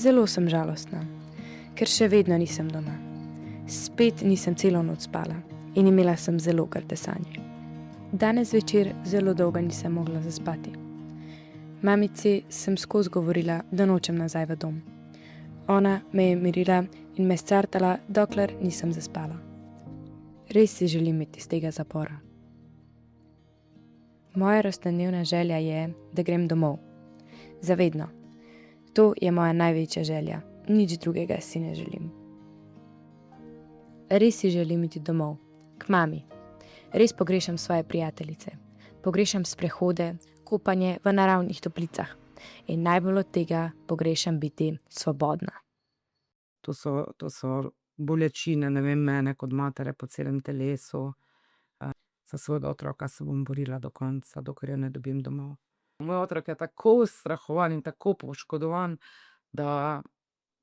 Zelo sem žalostna, ker še vedno nisem doma. Spet nisem celo noč spala in imela sem zelo grde sanje. Danes večer zelo dolgo nisem mogla zaspati. Mamici sem skozi govorila, da nočem nazaj v dom. Ona me je mirila in me scartala, dokler nisem zaspala. Res si želim iti iz tega zapora. Moja rojstnodnevna želja je, da grem domov. Zavedno. To je moja največja želja. Nič drugega si ne želim. Res si želim iti domov. K mami. Res pogrešam svoje prijateljice. Pogrešam sprehode, kopanje v naravnih toplicah. In najbolj od tega pogrešam biti svobodna. To so bolečine, ne vem, mene kot matere po celem telesu. Za svojega otroka se bom borila do konca, dokler jo ne dobim domov. Moj otrok je tako strahovan in tako poškodovan, da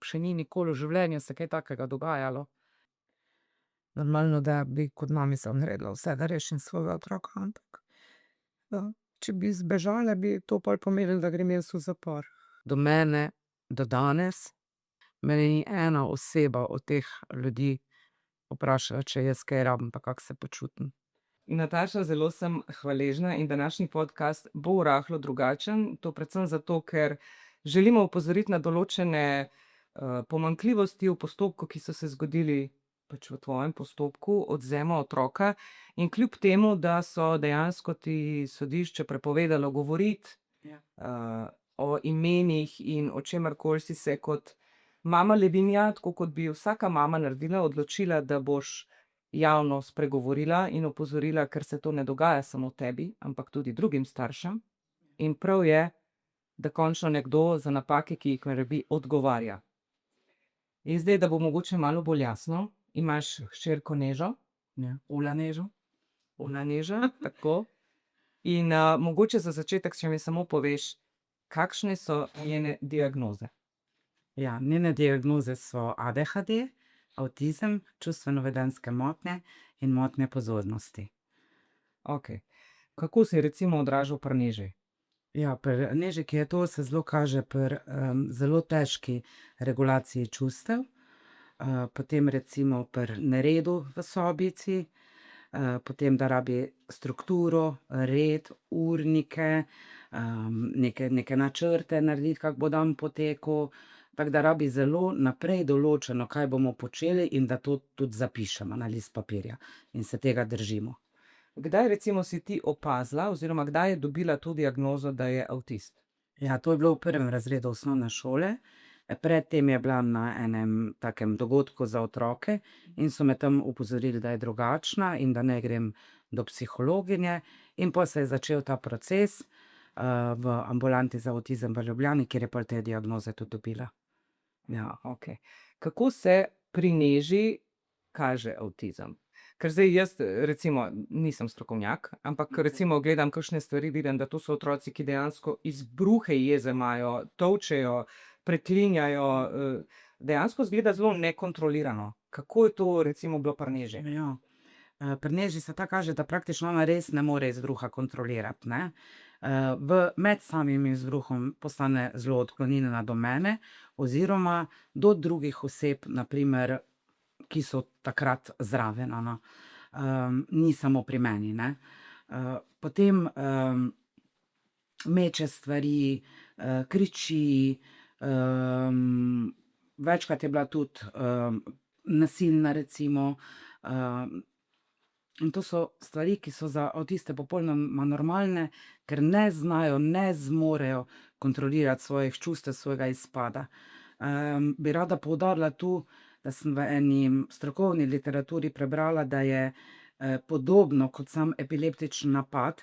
še ni nikoli v življenju se kaj takega dogajalo. Normalno, da bi kot mamica naredila vse, da rešim svojega otroka, ampak če bi zbežala, bi to pol pomenilo, da grem jaz v zapor. Do mene, do danes, mene ni ena oseba od teh ljudi vprašala, če jaz kaj rabim, pa kako se počutim. Nataša, zelo sem hvaležna in današnji podcast bo rahlo drugačen. To predvsem zato, ker želimo opozoriti na določene pomanjkljivosti v postopku, ki so se zgodili pač v tvojem postopku odvzema otroka. In kljub temu, da so dejansko ti sodišče prepovedalo govoriti o imenih in o čemerkoli si se kot mama Levinja, tako kot bi vsaka mama naredila, odločila, da boš javno spregovorila in opozorila, ker se to ne dogaja samo tebi, ampak tudi drugim staršem. In prav je, da končno nekdo za napake, ki jih naredi, odgovarja. In zdaj, da bo mogoče malo bolj jasno, imaš hčerko Nežo, Ula Neža, tako. In mogoče za začetek, če mi samo poveš, kakšne so njene diagnoze? Ja, njene diagnoze so ADHD, avtizem, čustveno-vedenjske motnje in motnje pozornosti. Okej. Kako se je recimo odražal pri Neži? Ja, pri Neži, ki je to, se zelo kaže pri zelo težki regulaciji čustev, potem recimo pri neredu v sobici, potem da rabi strukturo, red, urnike, neke načrte narediti, kako bo dan potekel, tako da rabi zelo naprej določeno, kaj bomo počeli in da to tudi zapišemo na list papirja in se tega držimo. Kdaj recimo si ti opazila oziroma kdaj je dobila to diagnozo, da je avtist? Ja, to je bilo v 1. razredu osnovne šole. Predtem je bila na enem takem dogodku za otroke in so me tam opozorili, da je drugačna in da ne grem do psihologinje. In potem se je začel ta proces v ambulanti za avtizem v Ljubljani, kjer je pol te diagnoze tudi dobila. Ja, okej. Kako se pri Neži kaže avtizem? Ker zdaj jaz recimo nisem strokovnjak, ampak recimo gledam kakšne stvari, vidim, da to so otroci, ki dejansko izbruhe jeze imajo, tolčejo, preklinjajo, dejansko izgleda zelo nekontrolirano. Kako je to recimo bilo pri Neži? Ja. Pri Neži se tako kaže, da praktično ona res ne more izbruha kontrolirati, ne. Med samim izbruhom postane zelo odklonilna do mene oziroma do drugih oseb, na primer, ki so takrat zraven, ni samo pri meni, ne. Potem meče stvari, kriči, večkrat je bila tudi nasilna recimo, in to so stvari, ki so za avtiste popolnoma normalne, ker ne znajo, ne zmorejo kontrolirati svojih čustev, svojega izpada. Bi rada poudarila tu, da sem v eni strokovni literaturi prebrala, da je podobno kot sam epileptični napad,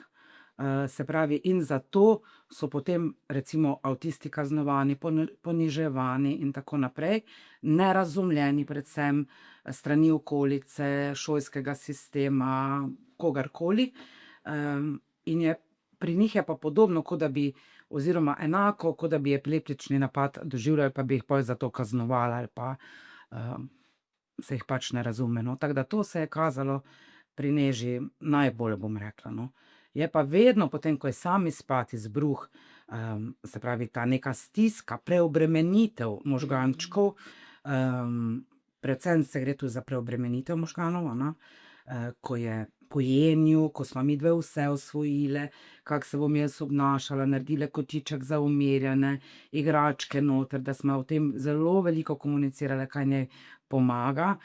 se pravi, in zato so potem recimo avtisti kaznovani, poniževani in tako naprej, nerazumljeni predvsem strani okolice, šolskega sistema, kogarkoli. In pri njih je pa podobno, kot da bi, oziroma enako, kot da bi epileptični napad doživljali, pa bi jih pol za to kaznovali ali pa se jih pač ne razume, no. Tako da to se je kazalo pri Neži najbolj, bom rekla, no. Je pa vedno potem, ko je sam izpad, izbruh, Se pravi, ta neka stiska, preobremenitev možgančkov, predvsem se gre tu za preobremenitev možganov, a ne, ko je po jenju, ko smo midve vse osvojile, kako se bom jaz obnašala, naredile kotiček za umirjene, igračke noter, da smo o tem zelo veliko komunicirale, kaj njej pomaga.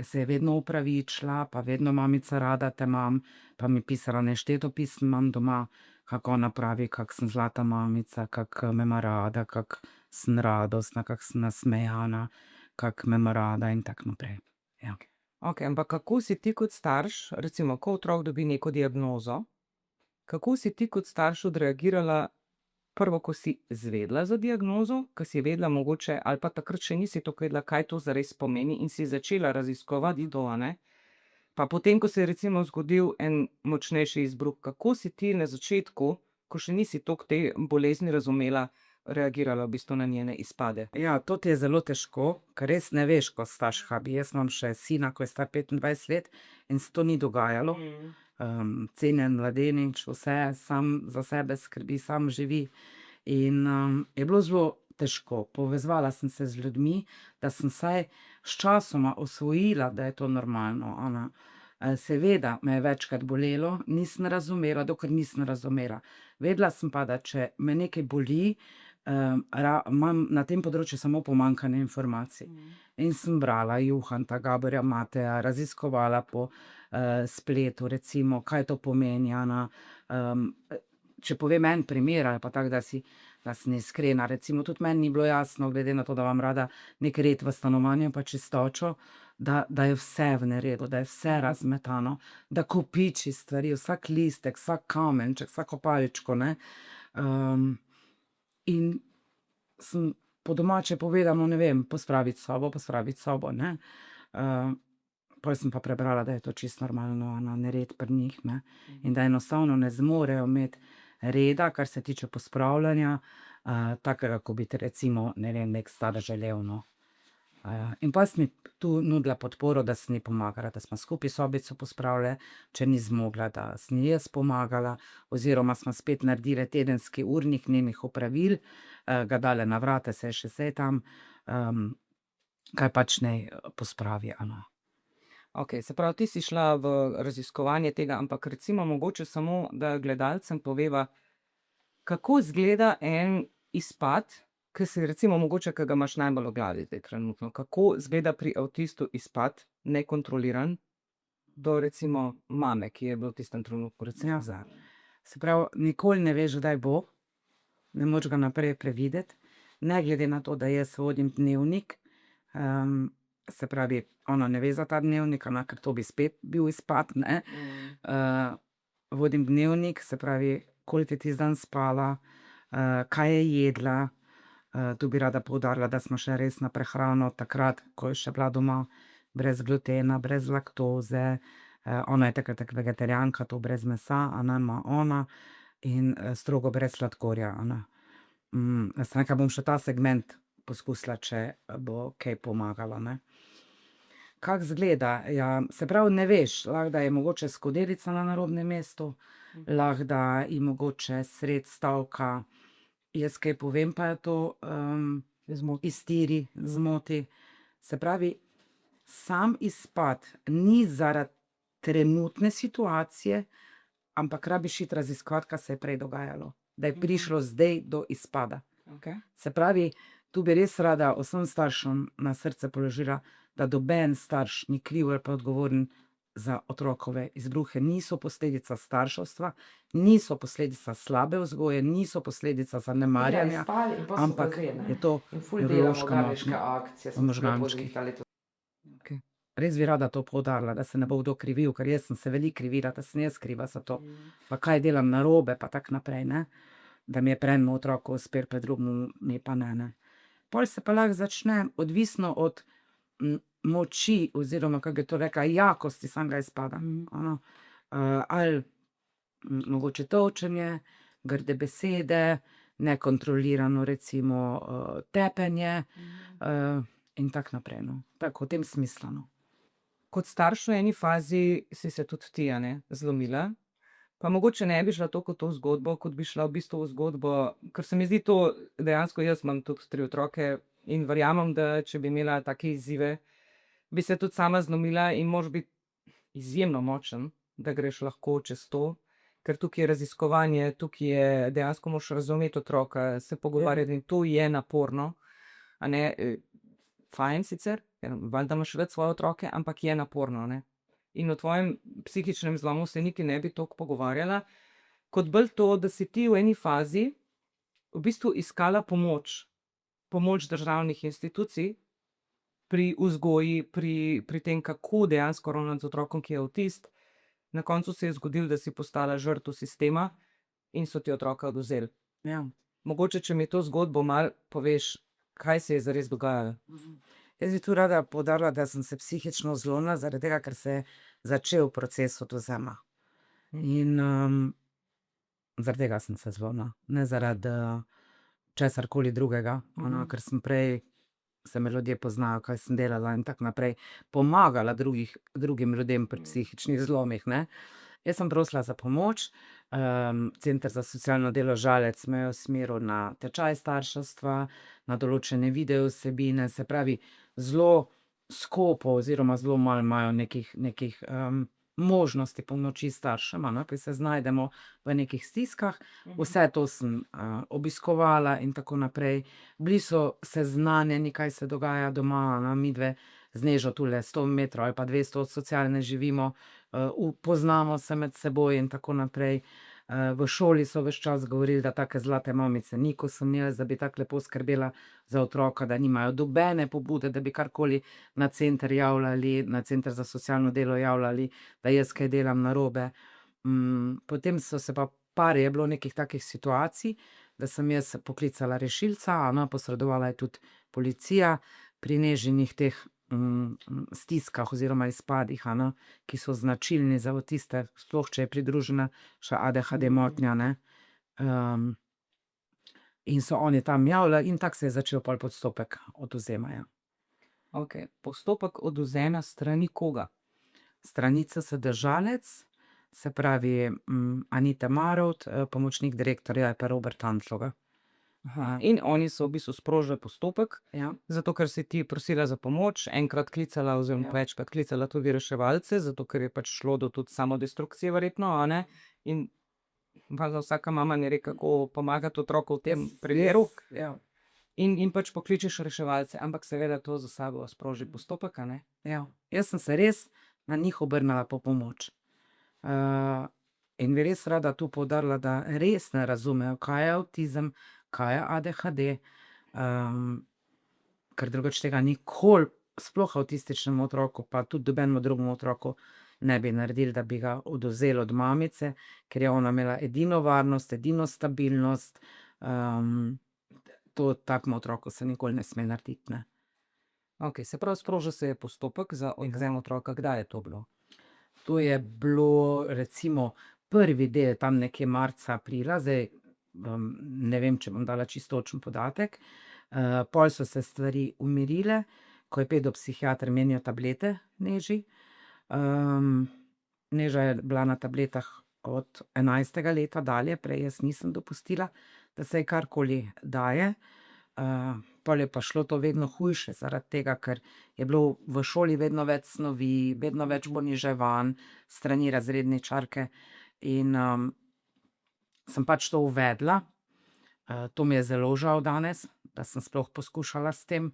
Se je vedno opravičila, pa vedno mamica, rada te imam, pa mi pisala nešteto pisem imam doma, kako ona pravi, kako sem zlata mamica, kako me ima rada, kako sem radostna, kako sem nasmejana, kako me ima rada in tako naprej. Ja. Ok, ampak kako si ti kot starš, recimo, ko otrok dobi neko diagnozo, kako si ti kot starš odreagirala prvo, ko si izvedela za diagnozo, ko si vedela mogoče, ali pa takrat še nisi tako vedela, kaj to zares pomeni in si začela raziskovati to, a ne? Pa potem, ko se je recimo zgodil en močnejši izbruh, kako si ti na začetku, ko še nisi toliko te bolezni razumela, reagirala v bistvu na njene izpade? Ja, to ti je zelo težko, ker res ne veš, ko staš Habi. Jaz imam še sina, ko je star 25 let in se to ni dogajalo. Cenjen mladenič, vse sam za sebe skrbi, sam živi. In je bilo zelo težko. Povezovala sem se z ljudmi, da sem vsaj sčasoma osvojila, da je to normalno. Ana. Seveda me je večkrat bolelo, nisem razumela, dokler nisem razumela. Vedela sem pa, da če me nekaj boli, imam na tem področju samo pomanjkanje informacij. In sem brala Juhanta, Gaborja Mateja, raziskovala po spletu, recimo, kaj to pomeni. Ana. Če povem en primer, ali pa tako, da sem iskrena, recimo tudi meni ni bilo jasno, glede na to, da imam rada nek red v stanovanju pa čistočo, da je vse v neredu, da je vse razmetano, da kopiči stvari, vsak listek, vsak kamenček, vsako palčko, ne. In sem po domače povedano, ne vem, pospraviti sobo, ne. Pol sem pa prebrala, da je to čisto normalno, nered pri njih, ne. In da enostavno ne zmorejo imeti reda, kar se tiče pospravljanja, takega, ko bi ti recimo, ne vem, nek star želel, no. In pa sem ji tu nudila podporo, da sem ji pomagala, da smo skupaj sobico pospravile, če ni zmogla, da sem ji jaz pomagala, oziroma smo spet naredile tedenski urnik njenih opravil, ga dale na vrata, se je še zdaj tam, kaj pač naj pospravi, a ne. Ok, se pravi, ti si šla v raziskovanje tega, ampak recimo mogoče samo, da gledalcem poveva, kako izgleda en izpad, ki si recimo mogoče, ki ga imaš najbolj v glavi zdaj trenutno. Kako izgleda pri avtistu izpad, nekontroliran, do recimo mame, ki je bilo v tistem trenutku recimo za. Se pravi, nikoli ne veš, kdaj bo, ne moreš ga naprej predvideti, ne glede na to, da jaz vodim dnevnik, se pravi, ona ne ve za ta dnevnik, ker to bi spet bil izpad, ne. Vodim dnevnik, se pravi, koliko je tisti dan spala, kaj je jedla, tu bi rada poudarila, da smo še res na prehrano takrat, ko je še bila doma, brez glutena, brez laktoze, ona je takrat vegetarijanka, to brez mesa, a ne, ima ona, in strogo brez sladkorja, a ne. Jaz sem rekla, bom še ta segment poskusila, če bo kaj pomagalo, ne. Kako izgleda? Ja, se pravi, ne veš, lahko da je mogoče skodelica na narobnem mestu, lahko da ji mogoče sredi stavka jaz kaj povem, pa je to iztiri, zmoti. Se pravi, sam izpad ni zaradi trenutne situacije, ampak rabiš iti raziskovati, kaj se je prej dogajalo, da je prišlo zdaj do izpada. Se pravi, tu bi res rada vsem staršem na srce položila, da noben starš ni kriv ali pa odgovoren za otrokove izbruhe, niso posledica starševstva, niso posledica slabe vzgoje, niso posledica zanemarjanja, ampak je to biološka motnja v možgančkih. Res bi rada to poudarila, da se ne bo kdo krivil, ker jaz sem se veliko krivila, da sem jaz kriva za to. Pa kaj delam narobe, pa tako naprej, ne. Da mi je pri enem otroku uspelo, pri drugem mi pa ne. Pol se pa lahko začne, odvisno od moči, oziroma, kako bi to rekla, jakosti samega izpada. Ali mogoče tolčenje, grde besede, nekontrolirano recimo tepenje, in tako naprej, no. Tako, v tem smislu, no. Kot starš v eni fazi si se tudi ti, a ne, zlomila, Pa mogoče ne bi šla toliko v to zgodbo, kot bi šla v bistvu v zgodbo, ker se mi zdi to dejansko, jaz imam tudi 3 otroke in verjamem, da če bi imela take izzive, bi se tudi sama zlomila in moraš biti izjemno močen, da greš lahko čez to, ker tukaj je raziskovanje, tukaj je dejansko moraš razumeti otroka, se pogovarjati in to je naporno, a ne, fajn sicer, ker valjda imaš rad svoje otroke, ampak je naporno, ne. In o tvojem psihičnem zlomu se niti ne bi toliko pogovarjala, kot bolj to, da si ti v eni fazi v bistvu iskala pomoč državnih institucij pri vzgoji, pri tem, kako dejansko ravnati z otrokom, ki je avtist. Na koncu se je zgodilo, da si postala žrtev sistema in so ti otroka odvzeli. Ja. Mogoče, če mi to zgodbo malo poveš, kaj se je zares dogajalo. Jaz bi tu rada poudarila, da sem se psihično zlomila zaradi tega, ker se je začel proces odvzema. In zaradi tega sem se zlomila, ne zaradi česarkoli drugega, ker sem prej, se me ljudje poznajo, kaj sem delala in tako naprej, pomagala drugim ljudem pri psihičnih zlomih, ne. Jaz sem prosila za pomoč, Center za socialno delo Žalec me je usmeril na tečaj starševstva, na določene video vsebine, se pravi, zelo skopo oziroma zelo malo imajo nekih možnosti pomoči staršem, ki se znajdemo v nekih stiskah. Vse to sem obiskovala in tako naprej. Bili so seznanjeni, kaj se dogaja doma, midve z Nežo tule 100 metrov ali pa 200 od socialne živimo, poznamo se med seboj in tako naprej. V šoli so ves čas govorili, da take zlate mamice ni, ko sem jaz, da bi tako lepo skrbela za otroka, da nimajo nobene pobude, da bi karkoli na center javljali, na Center za socialno delo javljali, da jaz kaj delam narobe. Potem so se pa je bilo nekih takih situacij, da sem jaz poklicala rešilca, posredovala je tudi policija pri Nežinih teh stiskah oziroma izpadih, ki so značilni za avtiste, sploh če je pridružena še ADHD motnja, ne. In so oni tam javljali in tako se je začel pol postopek odvzema, ja. Okej, postopek odvzema s strani koga? Strani CSD Žalec, se pravi, Anite Marovt, pomočnik direktorja je pa Robert Antloga. In oni so v bistvu sprožili postopek, Ja. zato ker si ti prosila za pomoč, enkrat klicala oziroma večkrat klicala tudi reševalce, zato ker je pač šlo do tudi samodestrukcije verjetno, a ne? In valjda vsaka mama ne ve, kako pomagati otroku v tem primeru. Ja. In pač pokličeš reševalce, ampak seveda to za sabo sproži postopek, a ne? Ja. Jaz sem se res na njih obrnila po pomoč. In bi res rada tu poudarila, da res ne razumejo, kaj je avtizem, kaj je ADHD, ker drugače tega nikoli, sploh avtističnemu otroku, pa tudi nobenemu drugemu otroku ne bi naredili, da bi ga odvzeli od mamice, ker je ona imela edino varnost, edino stabilnost. To takemu otroku se nikoli ne sme narediti, ne. Okej, se pravi, sprožil se je postopek za odvzem otroka. Kdaj je to bilo? To je bilo recimo prvi del tam nekje marca, aprila, zdaj ne vem, če bom dala čisto točen podatek. Pol so se stvari umirile, ko je pedopsihiater menjal tablete Neži. Neža je bila na tabletah od 11. leta dalje, prej jaz nisem dopustila, da se ji karkoli daje. Pol je pa šlo to vedno hujše, zaradi tega, ker je bilo v šoli vedno več snovi, vedno več poniževanj s strani razredničarke in sem pač to uvedla. To mi je zelo žal danes, da sem sploh poskušala s tem.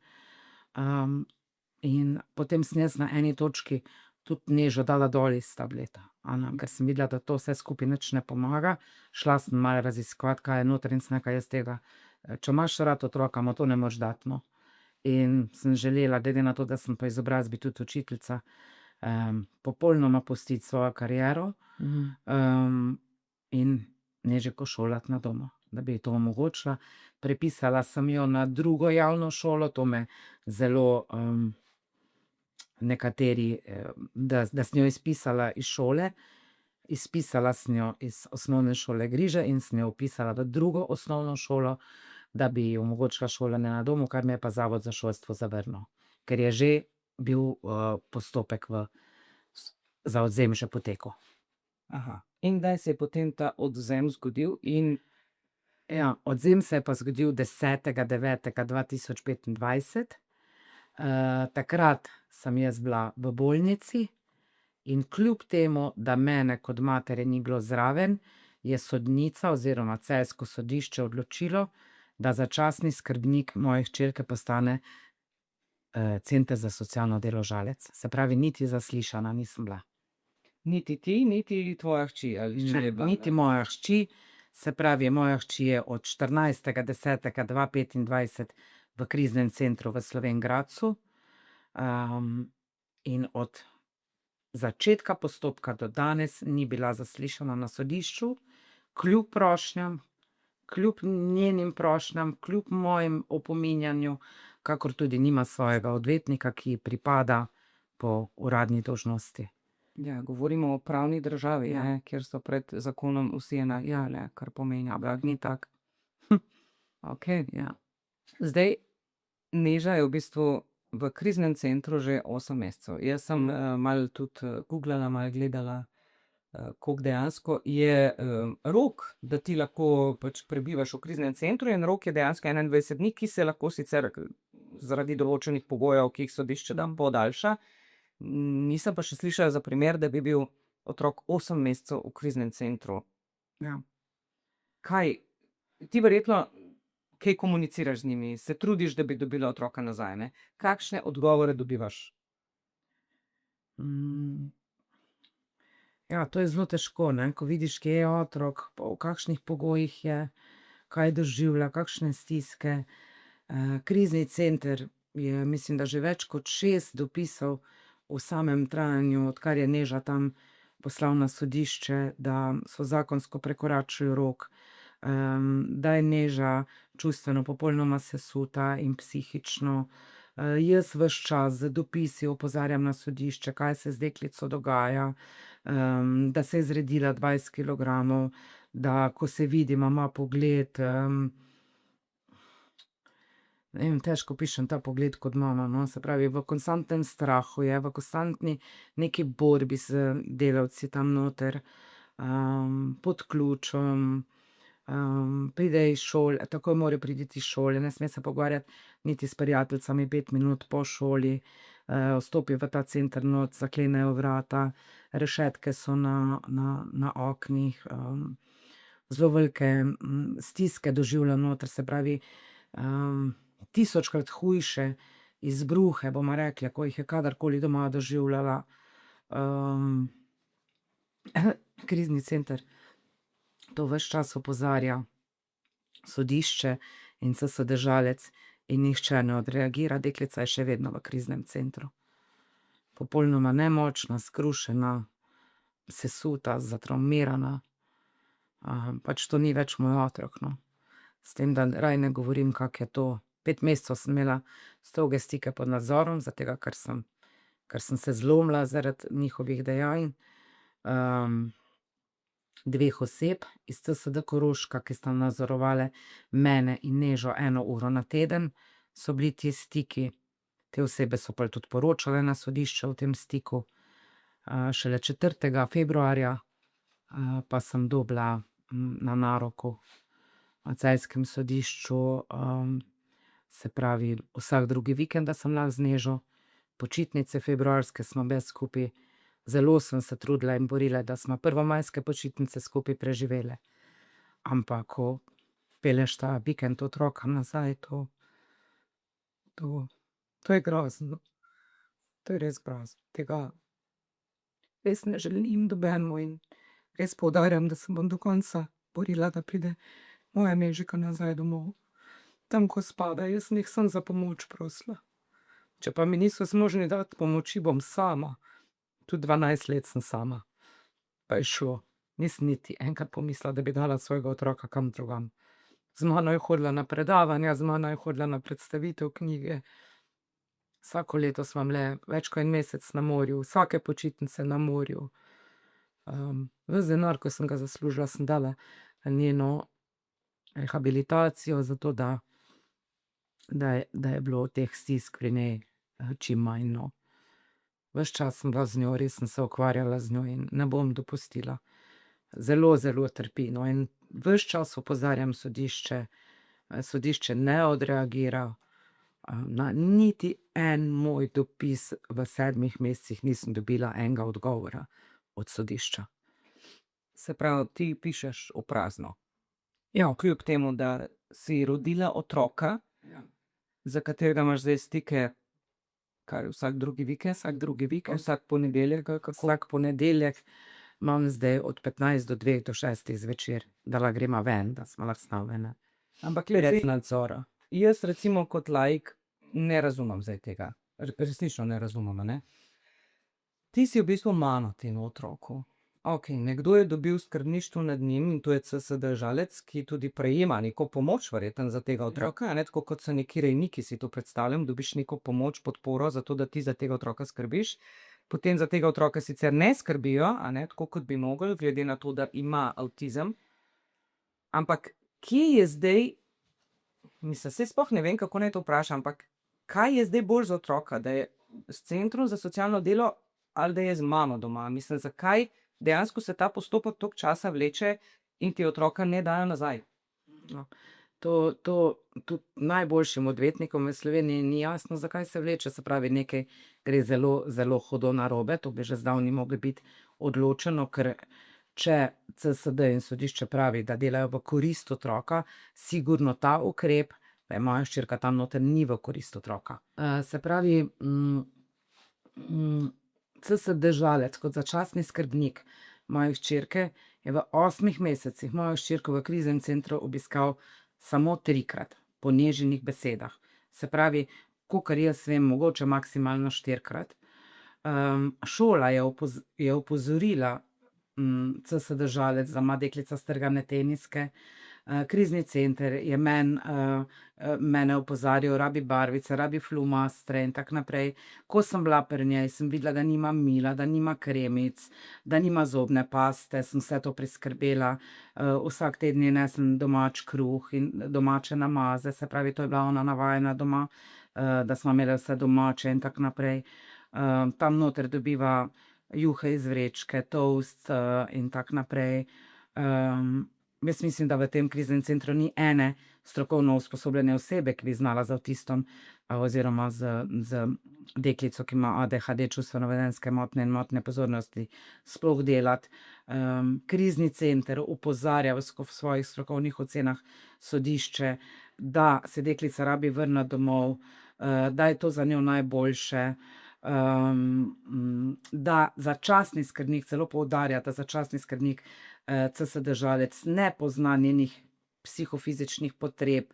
In potem sem jaz na eni točki tudi Nežo dala dol iz tableta, ker sem videla, da to vse skupaj nič ne pomaga. Šla sem malo raziskovati, kaj je noter in sem rekla: "Jaz tega, če imaš rad otroka, mu to ne moreš dati, no." In sem želela, glede na to, da sem po izobrazbi tudi učiteljica, popolnoma pustiti svojo kariero, in Nežiko šolati na domu, da bi ji to omogočila. Prepisala sem jo na drugo javno šolo, to me zelo nekateri, da sem jo izpisala iz šole. Izpisala sem jo iz Osnovne šole Griže in sem jo vpisala v drugo osnovno šolo, da bi ji omogočila šolanje na domu, kar mi je pa Zavod za šolstvo zavrnil, ker je že bil postopek za odvzem že potekel. Aha. In kdaj se je potem ta odvzem zgodil in Ja, odzem se je pa zgodil 10.9.2025. Takrat sem jaz bila v bolnici in kljub temu, da mene kot matere ni bilo zraven, je sodnica oziroma celjsko sodišče odločilo, da začasni skrbnik moje hčerke postane center za socialno delo Žalec. Se pravi, niti zaslišana nisem bila. niti ti, niti tvoja hči, ali če je bila, Niti moja hči, se pravi, moja hči je od 14.10.2025 v kriznem centru v Slovenj Gradcu, in od začetka postopka do danes ni bila zaslišana na sodišču, kljub prošnjam, kljub njenim prošnjam, kljub mojim opominjanju, kakor tudi nima svojega odvetnika, ki ji pripada po uradni dolžnosti. Ja, govorimo o pravni državi, Ja. ne, kjer so pred zakonom vsi enaki, ne, kar pomeni, da ni tako. Okay. Ja. Zdaj, Neža je v bistvu v kriznem centru že 8 mesecev. Jaz sem malo tudi googlala, malo gledala, koliko dejansko je rok, da ti lahko pač prebivaš v kriznem centru, in rok je dejansko 21 dni, ki se lahko sicer zaradi določenih pogojev, ki jih sodišče da, podaljša. Nisem pa še slišala za primer, da bi bil otrok 8 mesecev v kriznem centru. Ja. Kaj, ti verjetno kaj komuniciraš z njimi, se trudiš, da bi dobila otroka nazaj, ne? Kakšne odgovore dobivaš? Ja, to je zelo težko, ne? Ko vidiš, kje je otrok, v kakšnih pogojih je, kaj doživlja, kakšne stiske. Krizni center je, mislim, da že več kot 6 dopisov v samem trajanju, odkar je Neža tam poslal na sodišče, da so zakonsko prekoračili rok, da je Neža čustveno popolnoma sesuta in psihično. Jaz ves čas z dopisi opozarjam na sodišče, kaj se z deklico dogaja, da se je zredila 20 kilogramov, da ko se vidimo, ima pogled, ne vem, težko pišem ta pogled kot mama, no, se pravi, v konstantnem strahu je, v konstantni neki borbi z delavci tam noter, pod ključem, pride iz šole, takoj mora priti iz šole, ne sme se pogovarjati niti s prijateljicami 5 minut po šoli, vstopi v ta center not, zaklenejo vrata, rešetke so na oknih, zelo velike stiske doživlja noter, se pravi, 1000-krat hujše izbruhe, bomo rekli, ko jih je kadarkoli doma doživljala. Krizni center to ves čas opozarja sodišče in CSD Žalec in nihče ne odreagira, deklica je še vedno v kriznem centru. Popolnoma nemočna, skrušena, sesuta, zatravmirana. Pač to ni več moj otrok, no. S tem, da raje ne govorim, kako je to. 5 mesecev sem imela stroge stike pod nadzorom, zaradi tega, ker sem se zlomila zaradi njihovih dejanj. 2 oseb iz CSD Koroška, ki sta nadzorovale mene in Nežo 1 uro na teden, so bili ti stiki. Te osebe so pol tudi poročale na sodišče o tem stiku. Šele 4. februarja pa sem dobila na naroku na celjskem sodišču, se pravi, vsak drugi vikend, da sem lahko z Nežo. Počitnice februarske smo bile skupaj. Zelo sem se trudila in borila, da smo prvomajske počitnice skupaj preživele. Ampak ko pelješ ta vikend otroka nazaj, to je grozno. To je res grozno. Tega res ne želim nobenemu in res poudarjam, da se bom do konca borila, da pride moja Nežika nazaj domov. Tam, ko spada, jaz nisem za pomoč prosila. Če pa mi niso zmožni dati pomoči, bom sama. Tudi 12 let sem sama. Pa je šlo. Nisem niti enkrat pomislila, da bi dala svojega otroka kam drugam. Z mano je hodila na predavanja, z mano je hodila na predstavitev knjige. Vsako leto smo bile več kot 1 mesec na morju, vsake počitnice na morju. Ves denar, ko sem ga zaslužila, sem dala na njeno rehabilitacijo, zato da je bilo teh stisk pri njej čim manj, no. Ves čas sem bila z njo, res sem se ukvarjala z njo in ne bom dopustila, zelo, zelo trpi. No, in ves čas opozarjam sodišče, sodišče ne odreagira. Na niti en moj dopis v 7 mesecih nisem dobila enega odgovora od sodišča. Se pravi, ti pišeš v prazno. Ja, Kljub temu, da si rodila otroka, za katerega imaš zdaj stike, kar vsak drugi vikend, vsak ponedeljek, ali kako? vsak ponedeljek imam zdaj od 15 do 2 do 6 zvečer, da la gremo ven, da smo lahko snavene. Ampak Brez glede, nadzora. jaz recimo kot laik ne razumem zdaj tega. Resnično ne razumem, a ne. Ti si v bistvu mama temu otroku. Ok, nekdo je dobil skrbništvo nad njim in to je CSD žalec, ki tudi prejema neko pomoč verjetno za tega otroka, a ne, tako kot so neki rejniki, si to predstavljam, dobiš neko pomoč, podporo za to, da ti za tega otroka skrbiš. Potem za tega otroka sicer ne skrbijo, a ne, tako kot bi mogli, glede na to, da ima avtizem. Ampak kje je zdaj, mislim, saj sploh ne vem, kako naj to vprašam, ampak kaj je zdaj bolj za otroka, da je s centrom za socialno delo ali da je z mamo doma? Mislim, zakaj dejansko se ta postopek toliko časa vleče in ti otroka ne dajo nazaj? No, to tudi najboljšim odvetnikom v Sloveniji ni jasno, zakaj se vleče, se pravi, nekaj gre zelo, zelo hudo narobe, to bi že zdavnaj moglo biti odločeno, ker če CSD in sodišče pravi, da delajo v korist otroka, sigurno ta ukrep, da je moja hčerka tam noter, ni v korist otroka. Se pravi, CSD žalec kot začasni skrbnik moje hčerke je v 8 mesecih mojo hčerko v kriznem centru obiskal samo 3-krat po nežnih besedah. Se pravi, kolikor jaz vem, mogoče maksimalno 4-krat. Šola je opozorila CSD žalec, da ima deklica strgane teniske. Krizni center je mene opozarjal, rabi barvice, rabi flomastre in tako naprej. Ko sem bila pri njej, sem videla, da nima mila, da nima kremic, da nima zobne paste, sem vse to priskrbela. Vsak teden ji nesem domač kruh in domače namaze, se pravi, to je bila ona navajena doma, da smo imeli vse domače in tako naprej. Tam noter dobiva juhe iz vrečke, toast in tako naprej. Jaz mislim, da v tem kriznem centru ni ene strokovno usposobljene osebe, ki bi znala z avtistom oziroma z deklico, ki ima ADHD, čustveno-vedenjske motnje in motnje pozornosti, sploh delati. Krizni center opozarja v svojih strokovnih ocenah sodišče, da se deklica rabi vrniti domov, da je to za njo najboljše. Da začasni skrbnik, celo poudarja, da začasni skrbnik CSD žalec ne pozna njenih psihofizičnih potreb,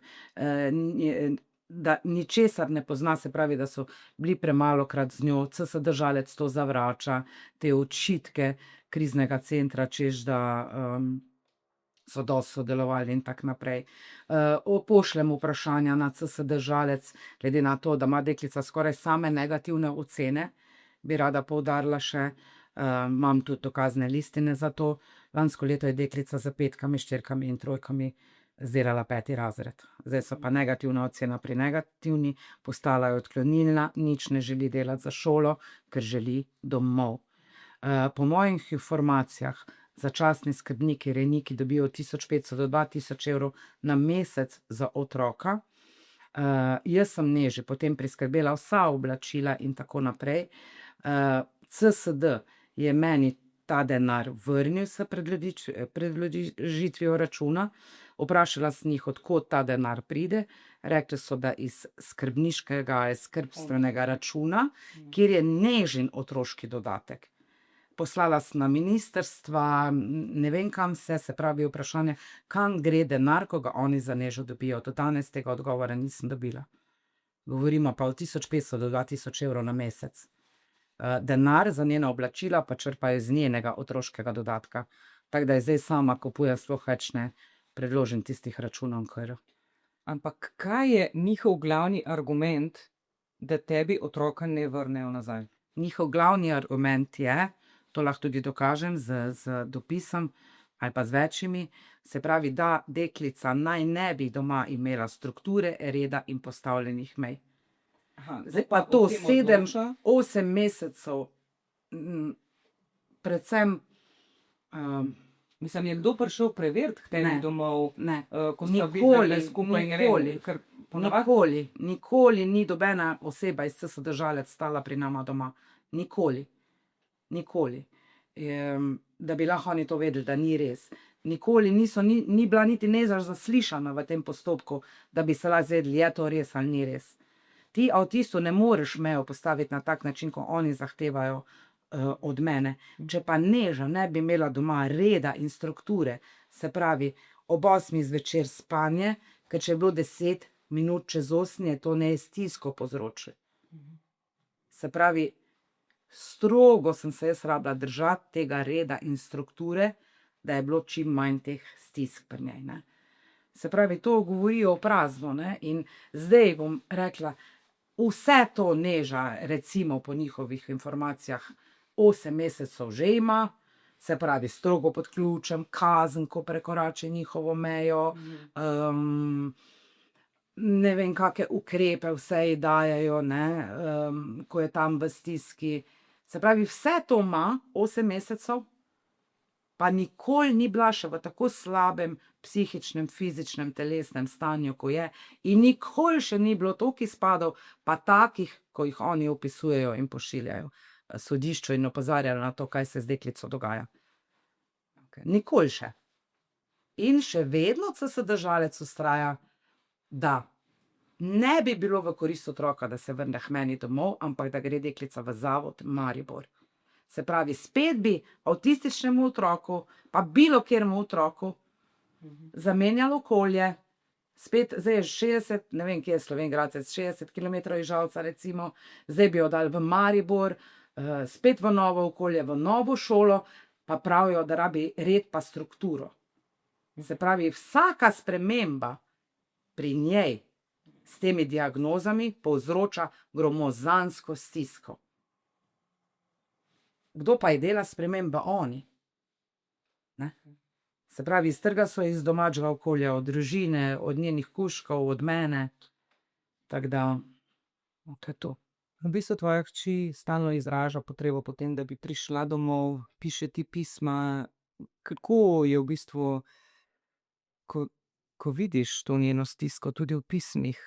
da ničesar ne pozna, se pravi, da so bili premalokrat z njo, CSD žalec to zavrača, te očitke kriznega centra, češ da so dosti sodelovali in tako naprej. Pošljem vprašanja na CSD žalec, glede na to, da ima deklica skoraj same negativne ocene, bi rada poudarila še, imam tudi dokazne listine za to. Lansko leto je deklica z 5-kami, 4-kami in 3-kami zdelala 5. razred. Zdaj so pa negativna ocena pri negativni, postala je odklonilna, nič ne želi delati za šolo, ker želi domov. Po mojih informacijah začasni skrbniki, rejniki dobijo 1500 do 2000 evrov na mesec za otroka. Jaz sem Neži potem priskrbela vsa oblačila in tako naprej. CSD je meni ta denar vrnil s predložitvijo računa. Vprašala sem jih, od kod ta denar pride. Rekli so, da iz skrbniškega, skrbstvenega računa, kjer je Nežin otroški dodatek. Poslala sem na ministrstva, ne vem kam se pravi vprašanje, kam gre denar, ko ga oni za Nežo dobijo. Do danes tega odgovora nisem dobila. Govorimo pa od 1500 do 2000 evrov na mesec. Denar za njena oblačila pa črpajo iz njenega otroškega dodatka. Tako da je zdaj sama kupuje, sploh več ne predložim tistih računov, ker... Ampak kaj je njihov glavni argument, da tebi otroka ne vrnejo nazaj? Njihov glavni argument je, to lahko tudi dokažem z dopisom ali pa z večjimi, se pravi, da deklica naj ne bi doma imela strukture, reda in postavljenih mej. Zdaj pa to 7-8 mesecev, predvsem Mislim, je kdo prišel preveriti k tebi Ne. domov, Ne. ko sta Nikoli, videli skupaj in nikoli. ker ponavadi Nikoli ni nobena oseba iz CSD Žalec stala pri nama doma. Nikoli. Nikoli. Da bi lahko oni to vedeli, da ni res. Nikoli ni bila niti zaslišana v tem postopku, da bi se lahko zvedeli, je to res ali ni res. Ti avtistu ne moreš mejo postaviti na tak način, ko oni zahtevajo od mene. Če pa Neža ne bi imela doma reda in strukture, se pravi ob 8 zvečer spanje, ker če je bilo 10 minut čez 8, je to ne stisko povzročilo. Se pravi, strogo sem se jaz rabila držati tega reda in strukture, da je bilo čim manj teh stisk pri njej, ne. Se pravi, to govori o prazno, ne, in zdaj bom rekla, vse to Neža, recimo po njihovih informacijah, 8 mesecev že ima, se pravi, strogo pod ključem, kazen, ko prekorači njihovo mejo, ne vem, kake ukrepe vse ji dajejo, ne, ko je tam v stiski. Se pravi, vse to ima 8 mesecev, pa nikoli ni bila še v tako slabem psihičnem, fizičnem, telesnem stanju, ko je, in nikoli še ni bilo toliko izpadov, pa takih, ko jih oni opisujejo in pošiljajo sodišču in opozarjajo na to, kaj se z deklico dogaja. Nikoli še. In še vedno CSD Žalec vztraja, da ne bi bilo v korist otroka, da se vrne k meni domov, ampak da gre deklica v zavod Maribor. Se pravi, spet bi avtističnemu otroku, pa bilo kateremu otroku, zamenjali okolje, spet, zdaj je 60, ne vem, kje je Slovenj Gradec, 60 kilometrov iz Žalca recimo, zdaj bi jo dali v Maribor, spet v novo okolje, v novo šolo, pa pravijo, da rabi red pa strukturo. Se pravi, vsaka sprememba pri njej s temi diagnozami povzroča gromozansko stisko. Kdo pa je dela sprememba? Oni. Ne? Se pravi, iztrga so iz domačega okolja, od družine, od njenih kužkov, od mene. Tako da, to je to. V bistvu tvoja hči stalno izraža potrebo po tem, da bi prišla domov, piše ti pisma. Kako je v bistvu, ko vidiš to njeno stisko, tudi v pismih,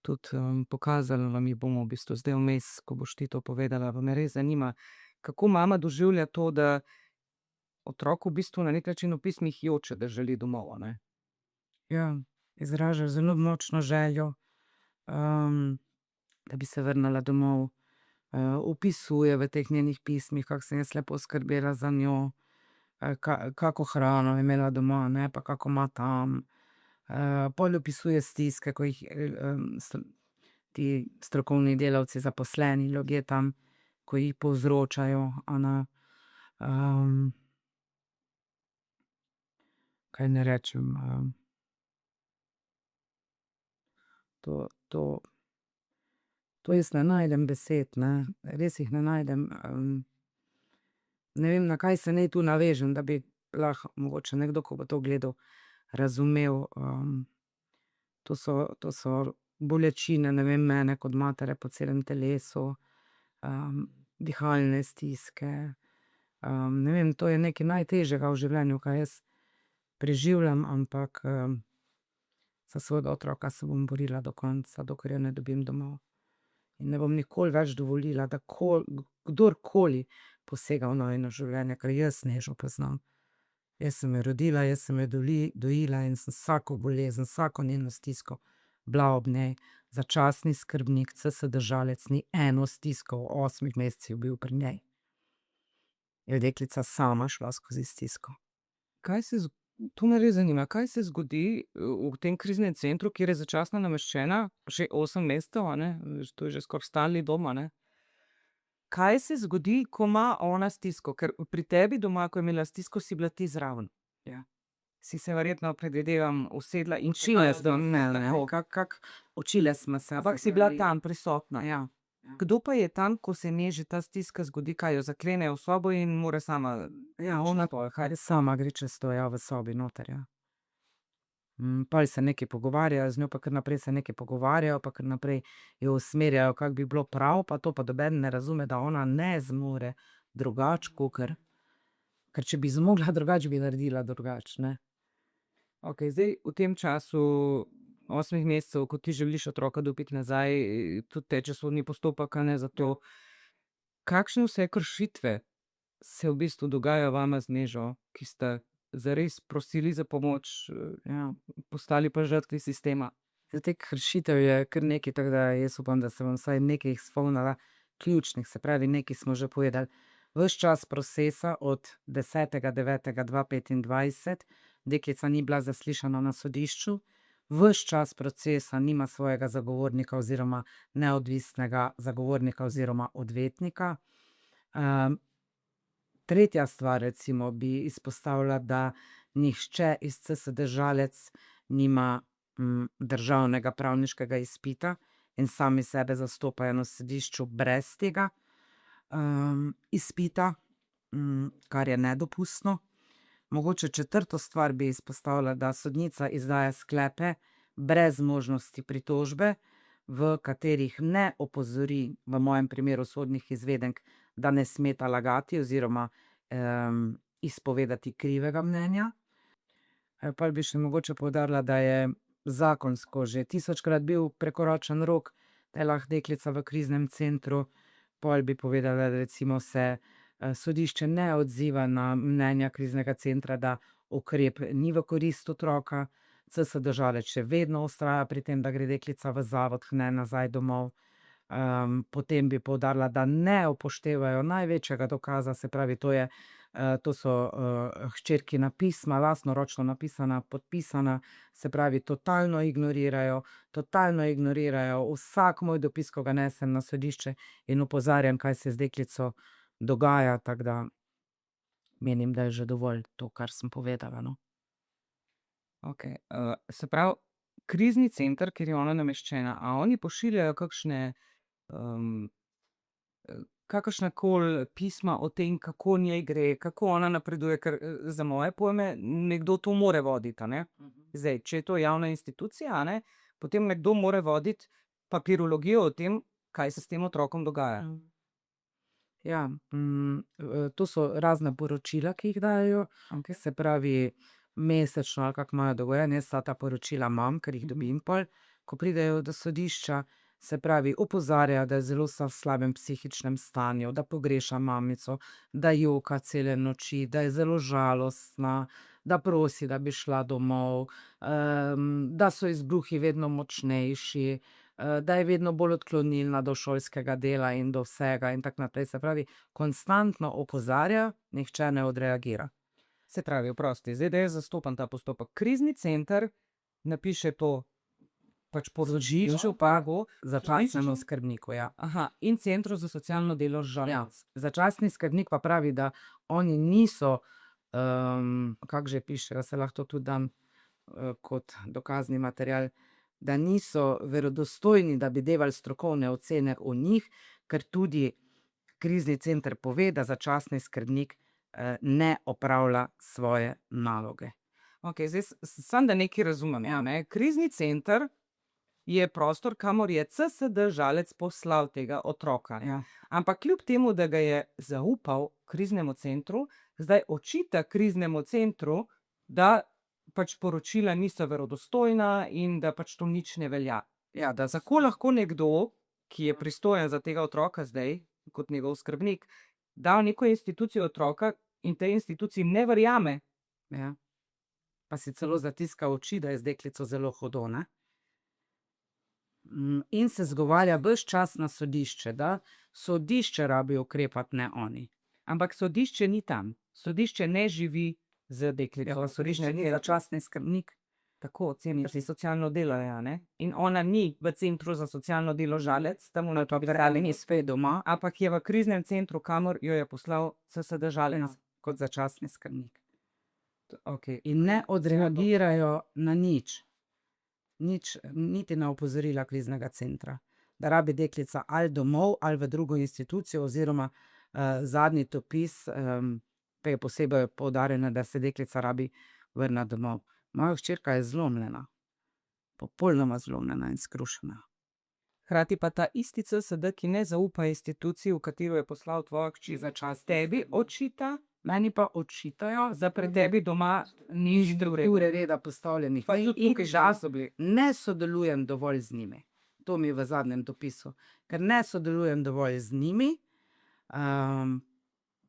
tudi pokazala vam jih bomo v bistvu zdaj vmes, ko boš ti to povedala, pa me res zanima, kako mama doživlja to, da otrok v bistvu na nek način v pismih joče, da želi domov, ne? Ja, izraža zelo močno željo, da bi se vrnila domov. Opisuje v teh njenih pismih, kako sem jaz lepo skrbela za njo, kako hrano je imela doma, ne, pa kako ima tam. Pol opisuje stiske, ko jih ti strokovni delavci, zaposleni ljudje tam, ko jih povzročajo, a ne. Kaj naj rečem, to jaz ne najdem besed, ne, res jih ne najdem. Ne vem, na kaj se naj tu navežem, da bi lahko mogoče nekdo, ko bo to gledal, razumel. To so bolečine, ne vem, mene kot matere po celem telesu, dihalne stiske. Ne vem, to je nekaj najtežjega v življenju, kaj jaz preživljam, ampak za svojega otroka se bom borila do konca, dokler jo ne dobim domov. In ne bom nikoli več dovolila, da kdorkoli posega v najino življenje, ker jaz Nežo poznam. Jaz sem jo rodila, jaz sem jo dojila in sem vsako bolezen, vsako njeno stisko bila ob njej. Začasni skrbnik, CSD Žalec ni eno stisko v 8 mesecih bil pri njej. Je deklica sama šla skozi stisko. To me res zanima, kaj se zgodi v tem kriznem centru, kjer je začasno nameščena že 8 mesecev, a ne, to je že skoraj stalni dom, a ne. Kaj se zgodi, ko ima ona stisko? Ker pri tebi doma, ko je imela stisko, si bila ti zraven. Ja. Si se verjetno, predvidevam, usedla in Učile smo se. ampak si bila tam prisotna. Ja. Kdo pa je tam, ko se Neži ta stiska zgodi, kaj jo zaklenejo v sobo in mora sama? Ja, ona sama gre čez to, ja, v sobi noter, ja. Pol se nekaj pogovarjajo z njo, pa kar naprej se nekaj pogovarjajo, pa kar naprej jo usmerjajo, kako bi bilo prav, pa to pa noben ne razume, da ona ne zmore drugače, ker če bi zmogla drugače, bi naredila drugače, ne. Okej, zdaj v tem času 8 mesecev, ko ti želiš otroka dobiti nazaj, tudi teče sodni postopek, a ne, za to. Kakšne vse kršitve se v bistvu dogajajo vama z Nežo, ki sta zares prosili za pomoč, Ja. postali pa žrtvi sistema? Zdaj, teh kršitev je kar nekaj, tako da jaz upam, da se bom vsaj nekaj jih spomnila, ključnih, se pravi, nekaj smo že povedali. Ves čas procesa od 10.9.2025 deklica ni bila zaslišana na sodišču, ves čas procesa nima svojega zagovornika oziroma neodvisnega zagovornika oziroma odvetnika. Tretja stvar, recimo, bi izpostavila, da nihče iz CSD Žalec nima državnega pravniškega izpita in sami sebe zastopajo na sodišču brez tega izpita, kar je nedopustno. Mogoče četrto stvar bi izpostavila, da sodnica izdaja sklepe brez možnosti pritožbe, v katerih ne opozori, v mojem primeru sodnih izvedenk, da ne smeta lagati oziroma izpovedati krivega mnenja. Pa bi še mogoče poudarila, da je zakonsko že 1000-krat bil prekoračen rok, da je lahko deklica v kriznem centru. Pol bi povedala, da recimo se sodišče ne odziva na mnenja kriznega centra, da ukrep ni v korist otroka. CSD Žalec še vedno vztraja pri tem, da gre deklica v zavod, ne nazaj domov. Potem bi poudarila, da ne upoštevajo največjega dokaza, se pravi, to so hčerkina pisma, lastnoročno napisana, podpisana, se pravi, totalno ignorirajo vsak moj dopis, ko ga nesem na sodišče in opozarjam, kaj se z deklico dogaja, tako da menim, da je že dovolj to, kar sem povedala, no. Okej, se pravi, krizni center, kjer je ona nameščena, a oni pošiljajo kakršnakoli pisma o tem, kako njej gre, kako ona napreduje, ker za moje pojme nekdo to more voditi, a ne. Zdaj, če je to javna institucija, a ne, potem nekdo more voditi papirologijo o tem, kaj se s tem otrokom dogaja. Ja, to so razna poročila, ki jih dajo, se pravi, mesečno ali kako imajo dogovorjeno, jaz vsa ta poročila imam, ker jih dobim pol, ko pridejo do sodišča, se pravi, opozarjajo, da je zelo v slabem psihičnem stanju, da pogreša mamico, da joka cele noči, da je zelo žalostna, da prosi, da bi šla domov, da so izbruhi vedno močnejši, da je vedno bolj odklonilna do šolskega dela in do vsega in tako naprej. Se pravi, konstantno opozarja, nihče ne odreagira. Se pravi, oprosti, zdaj, da jaz zastopam ta postopek. Krizni center napiše to pač poročišču, pa začasnemu skrbniku, ja. Aha, in Centru za socialno delo Žalec. Začasni skrbnik pa pravi, da oni niso, kako že piše, se lahko to tudi dam kot dokazni material, da niso verodostojni, da bi devali strokovne ocene o njih, ker tudi krizni center pove, da začasni skrbnik ne opravlja svoje naloge. Okej, zdaj samo da nekaj razumem, ja, ne. Krizni center je prostor, kamor je CSD Žalec poslal tega otroka. Ja. Ampak kljub temu, da ga je zaupal kriznemu centru, zdaj očita kriznemu centru, da pač poročila niso verodostojna in da pač to nič ne velja. Ja, da Kako lahko nekdo, ki je pristojen za tega otroka zdaj, kot njegov skrbnik, da v neko institucijo otroka in tej instituciji ne verjame? Ja. Pa si celo zatiska oči, da je z deklico zelo hudo, ne? In se zgovarja ves čas na sodišče, da sodišče rabi ukrepati, ne oni. Ampak sodišče ni tam. Sodišče ne živi z deklico. Sodišče ni začasni skrbnik. Tako, Center za socialno delo, ja, ne? In ona ni v Centru za socialno delo Žalec, tam v Ali ni spet doma, ampak je v kriznem centru, kamor jo je poslal CSD Žalec. kot začasni skrbnik. Okej. In ne odreagirajo na nič. Nič, niti na opozorila kriznega centra. Da rabi deklica ali domov ali v drugo institucijo oziroma zadnji dopis, pa je posebej poudarjeno, da se deklica rabi vrniti domov. Moja hčerka je zlomljena. Popolnoma zlomljena in skrušena. Hkrati pa ta isti CSD, ki ne zaupa instituciji, v katero je poslal tvojo hči za čas, tebi očita, Meni pa očitajo, da pri tebi doma ni ure reda postavljenih. Pa tudi In tukaj da so bili. ne sodelujem dovolj z njimi. To mi je v zadnjem dopisu. Ker ne sodelujem dovolj z njimi,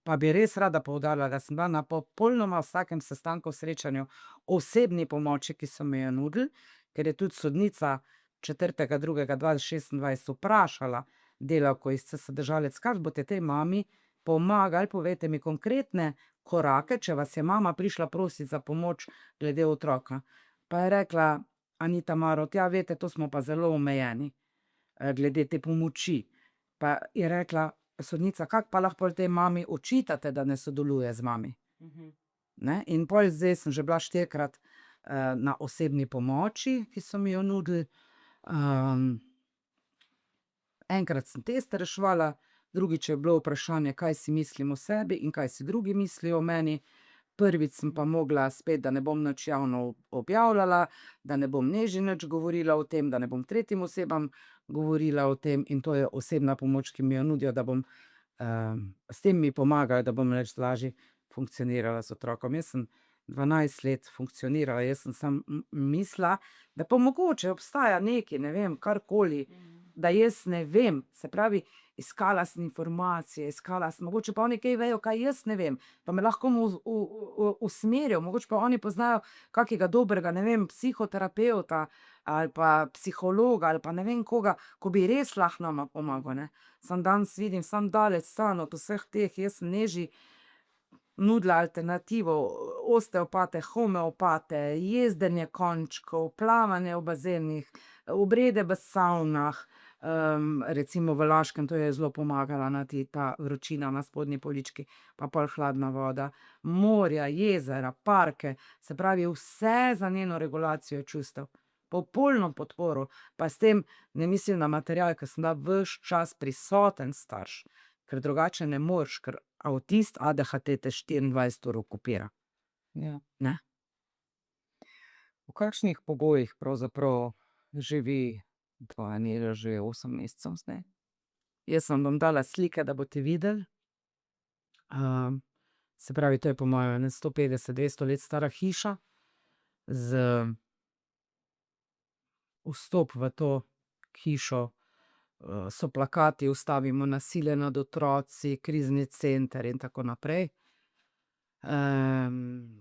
pa bi res rada poudarila, da sem bila na popolnoma vsakem sestanku, srečanju osebni pomoči, ki so mi jo nudili, ker je tudi sodnica 4.2.2026 vprašala delavko iz CS Državlec, kaj boste tej mami pomagali, povejte mi konkretne korake, če vas je mama prišla prositi za pomoč glede otroka. Pa je rekla Anita Marot, ja, veste, to smo pa zelo omejeni, glede te pomoči. Pa je rekla sodnica, kako pa lahko tej mami očitate, da ne sodeluje z mami. Ne? In pol zdaj sem že bila 4-krat na osebni pomoči, ki so mi jo nudili. Enkrat sem teste reševala, drugič je bilo vprašanje, kaj si mislim o sebi in kaj si drugi mislijo o meni. Prvič sem pa mogla spet, da ne bom nič javno objavljala, da ne bom neži nič govorila o tem, da ne bom tretjim osebam govorila o tem, in to je osebna pomoč, ki mi jo nudijo, da bom s tem mi pomagajo, da bom več lažje funkcionirala z otrokom. Jaz sem 12 let funkcionirala, jaz sem sam mislila, da pa mogoče obstaja nekaj, ne vem, karkoli, da jaz ne vem, se pravi, iskala sem informacije, iskala sem, mogoče pa oni kaj vejo, kaj jaz ne vem, pa me lahko usmerijo, mogoče pa oni poznajo kakega dobrega, ne vem, psihoterapeuta ali pa psihologa ali pa ne vem koga, ko bi res lahko nama pomagal, ne. Sam danes vidim, sam daleč stran od vseh teh, jaz sem neži nudila alternativo, osteopate, homeopate, jezdenje končkov, plavanje v bazenih, obrede v savnah, recimo v Laškem, to je zelo pomagala na ta vročina na spodnji polički, pa pol hladna voda, morja, jezera, parke, se pravi vse za njeno regulacijo čustev. Popolno podporo, pa s tem ne mislim na material, ker sem bila ves čas prisoten starš, ker drugače ne moreš, ker avtist ADHD te 24 ur okupira. Ja. Ne? V kakšnih pogojih pravzaprav živi tvoja Neža že 8 mesecev zdaj? Jaz vam bom dala slike, da boste videli. Se pravi, to je po mojem 150-200 let stara hiša, z vstop v to hišo so plakati Ustavimo nasilje nad otroci, krizni center in tako naprej,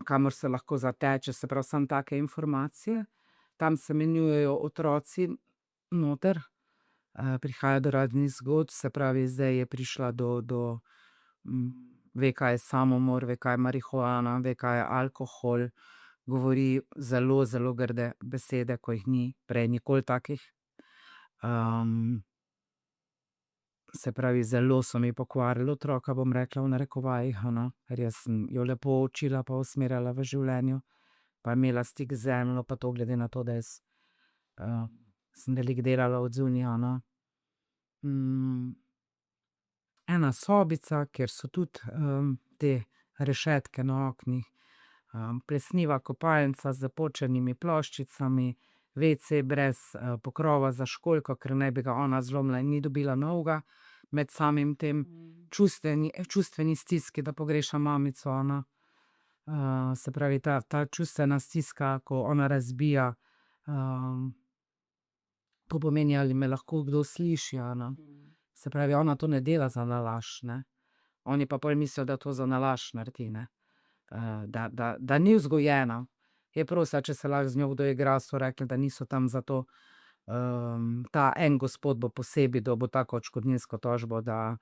kamor se lahko zateče, se pravi, samo take informacije. Tam se menjujejo otroci noter, prihaja do raznih zgodb, se pravi, zdaj je prišla do ve, kaj je samomor, ve, kaj je marihuana, ve, kaj je alkohol, govori zelo, zelo grde besede, ko jih ni prej nikoli takih. Se pravi, zelo so mi pokvarili otroka, bom rekla v narekovajih, ker jaz sem jo lepo učila pa usmerjala v življenju, pa imela stik z zemljo, pa to glede na to, da jaz sem veliko delala odzunaj, ena sobica, kjer so tudi te rešetke na oknih, plesniva kopalnica z počenimi ploščicami, WC brez pokrova za školjko, ker naj bi ga ona zlomila in ni dobila novega, med samim tem čustveni stiski, da pogreša mamico, se pravi, ta čustvena stiska, ko ona razbija, to pomeni, ali me lahko kdo sliši, se pravi, ona to ne dela za nalašč, ne. Oni pa pol mislijo, da to za nalašč naredi, ne. Da ni vzgojena. Je prosila, če se lahko z njo kdo igra, so rekli, da niso tam zato. Ta en gospod bo posebej dobil tako odškodninsko tožbo, da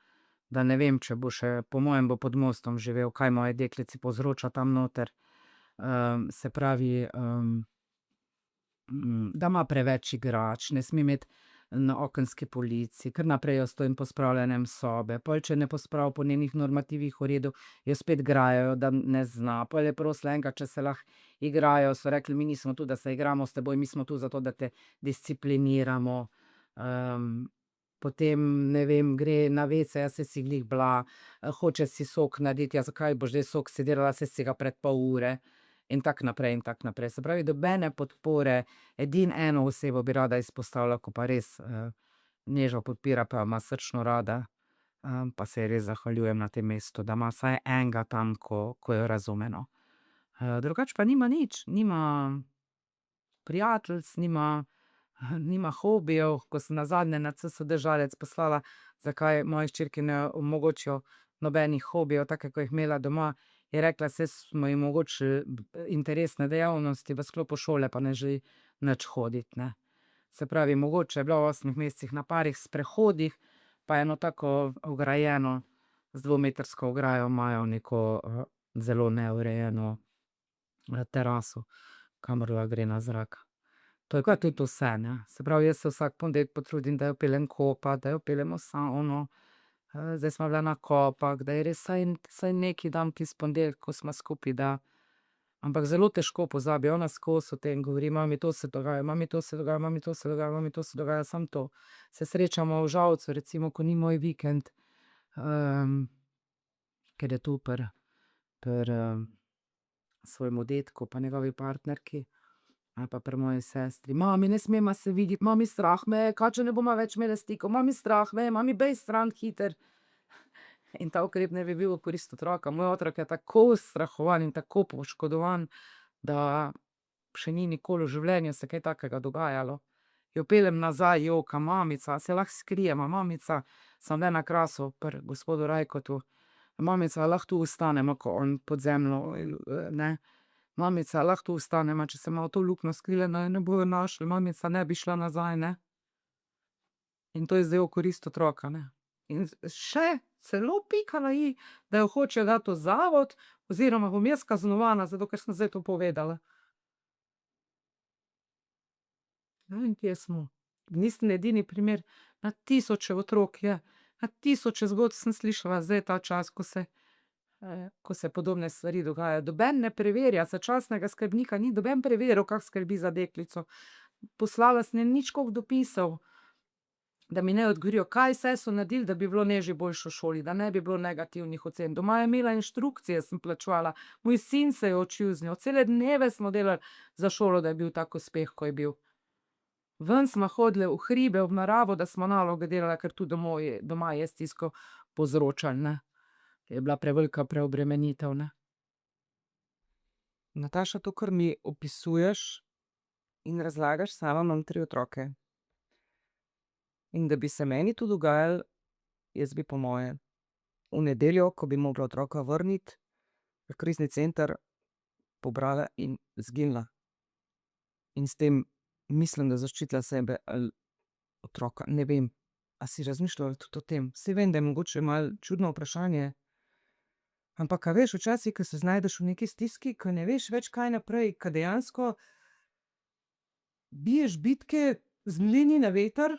ne vem, če bo še, po mojem bo pod mostom živel, kaj moji deklici povzroča tam noter. Se pravi, da ima preveč igrač, ne sme imeti na okenski polici, kar naprej jo stojim pospravljanjem sobe, pol če ne pospravi po njenih normativih v redu, jo spet grajajo, da ne zna, pol je prosila enkrat, če se lahko igrajo, so rekli, mi nismo tu, da se igramo s teboj, mi smo tu zato, da te discipliniramo. Potem, ne vem, gre na WC, saj si glih bila, hoče si sok narediti, ja, zakaj boš zdaj sok si delala, saj si ga pred pol ure. In tako naprej in tako naprej. Se pravi, nobene podpore, edino eno osebo bi rada izpostavila, ko pa res Nežo podpira, pa jo ima srčno rada, pa se ji res zahvaljujem na tem mestu, da ima vsaj enega tam, ko jo razume, no. Drugače pa nima nič, nima prijateljic, nima hobijev. Ko sem nazadnje na CSD Žalec poslala, zakaj moji hčerki ne omogočijo nobenih hobijev, take, ko jih imela doma, je rekla, saj smo ji omogočili interesne dejavnosti v sklopu šole, pa ne želi nič hoditi, ne. Se pravi, mogoče je bila v 8 mesecih na parih sprehodih, pa eno tako ograjeno, z 2-metrsko ograjo imajo neko zelo neurejeno teraso, kamor lahko gre na zrak. To je pa tudi vse, ne. Se pravi, jaz se vsak ponedeljek potrudim, da jo peljem kopat, da jo peljem v savno, zdaj sva bila na Kopah, da ji res vsaj nekaj dam tisti ponedeljek, ko sva skupaj, da, ampak zelo težko pozabi, ona skozi o tem govori, mami, to se dogaja, mami, to se dogaja, mami, to se dogaja, mami, to se dogaja, samo to. Se srečamo v Žalcu, recimo, ko ni moj vikend, ker je tu pri svojemu dedku pa njegovi partnerki, ali pa pri moji sestri. Mami, ne smeva se videti, mami, strah me je, kaj če ne bova več imele stikov, mami, strah me je, mami, bej stran hitro. In ta ukrep ne bi bil v korist otroka. Moj otrok je tako ustrahovan in tako poškodovan, da še ni nikoli v življenju se kaj takega dogajalo. Jo peljem nazaj, joka, mamica, se lahko skrijeva, mamica, sem le na Krasu pri gospodu Rajkotu. Mamica, lahko tu ostaneva, ko on pod zemljo, ne. Mamica, lahko tu ostaneva, če se bomo v to luknjo skrile, ne bojo našli, mamica, ne bi šla nazaj, ne. In to je zdaj v korist otroka, ne. In še celo pika na i, da jo hočejo dati v zavod, oziroma bom jaz kaznovana, zato ker sem zdaj to povedala. Ne vem, kje smo. Nisem edini primer, na tisoče otrok je, na tisoče zgodb sem slišala zdaj ta čas, ko se podobne stvari dogajajo. Noben ne preverja, začasnega skrbnika ni, noben preveril, kako skrbi za deklico. Poslala sem jim nič koliko dopisov, da mi ne odgovorijo, kaj vse so naredili, da bi bilo Neži boljše v šoli, da ne bi bilo negativnih ocen. Doma je imela inštrukcije, sem plačevala, moj sin se je učil z njo, cele dneve smo delali za šolo, da je bil tak uspeh, ko je bil. Ven smo hodili v hribe, v naravo, da smo naloge delali, ker tu doma je stisko povzročali, ne. Je bila prevelika preobremenitev, ne. Nataša, to, kar mi opisuješ in razlagaš, sama imam 3 otroke. In da bi se meni to dogajalo, jaz bi po moje v nedeljo, ko bi mogla otroka vrniti v krizni center, pobrala in izginila. In s tem mislim, da zaščitila sebe ali otroka, ne vem. A si razmišljala tudi o tem? Saj vem, da je mogoče malo čudno vprašanje, ampak a veš, včasih, ko se znajdeš v neki stiski, ko ne veš več, kaj naprej, ko dejansko biješ bitke z mlini na veter,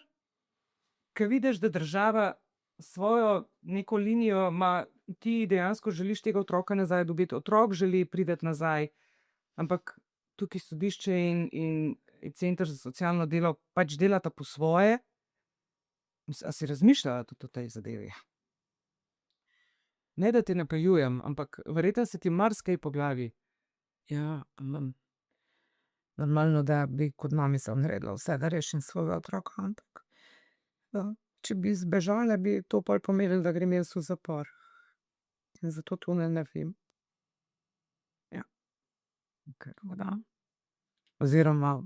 ko vidiš, da država svojo neko linijo ima, ti dejansko želiš tega otroka nazaj dobiti, otrok želi priti nazaj, ampak tukaj sodišče in center za socialno delo pač delata po svoje. A si razmišljala tudi o tej zadevi? Ne, da te napeljujem, ampak verjetno se ti marsikaj po glavi. Ja, normalno, da bi kot mamica naredila vse, da rešim svojega otroka, ampak če bi zbežala, bi to pol pomenilo, da grem jaz v zapor. In zato to ne naredim. Ja. Tako da. Oziroma,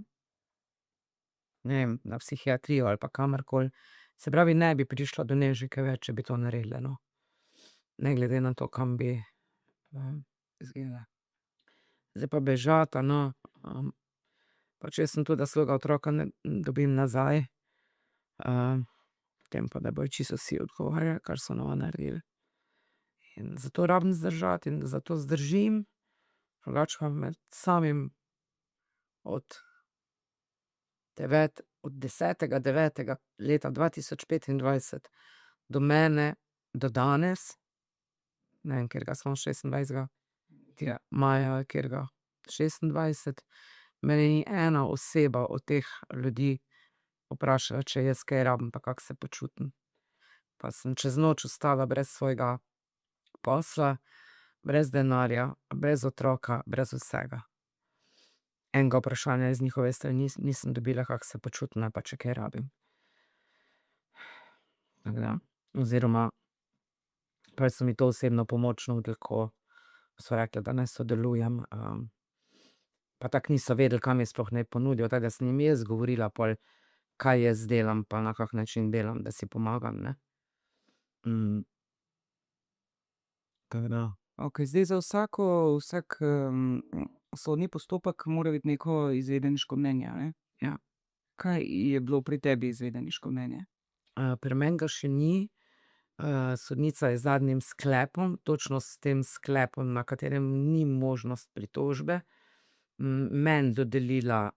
ne vem, na psihiatrijo ali pa kamorkoli. Se pravi, ne bi prišla do Nežike več, če bi to naredila, no. Ne glede na to, kam bi izginila. Zdaj pa bežati, no, pač jaz sem tu, da svojega otroka ne dobim nazaj, potem pa da bojo čisto vsi odgovarjali, kar so nama naredili. In zato rabim zdržati in zato zdržim, drugače pa med samim od 10. 9. leta 2025 do mene, do danes, ne vem, katerega smo 26. maja, katerega 26, mene ni ena oseba od teh ljudi vprašala, če jaz kaj rabim, pa kako se počutim. Pa sem čez noč ostala brez svojega posla, brez denarja, brez otroka, brez vsega. Enega vprašanja iz njihove strani nisem dobila, kako se počutim ali pa če kaj rabim. Tako da, oziroma pol so mi to osebno pomoč nudili, ko so rekli, da naj sodelujem, pa tako niso vedeli, kaj mi sploh naj ponudijo, tako da sem jim jaz govorila pol, kaj jaz delam, pa na kak način delam, da si pomagam, ne. Tako da. Okej, zdaj za vsak sodni postopek mora biti neko izvedeniško mnenje, a ne? Ja. Kaj je bilo pri tebi izvedeniško mnenje? Pri meni ga še ni. Sodnica je z zadnjim sklepom, točno s tem sklepom, na katerem ni možnost pritožbe, meni dodelila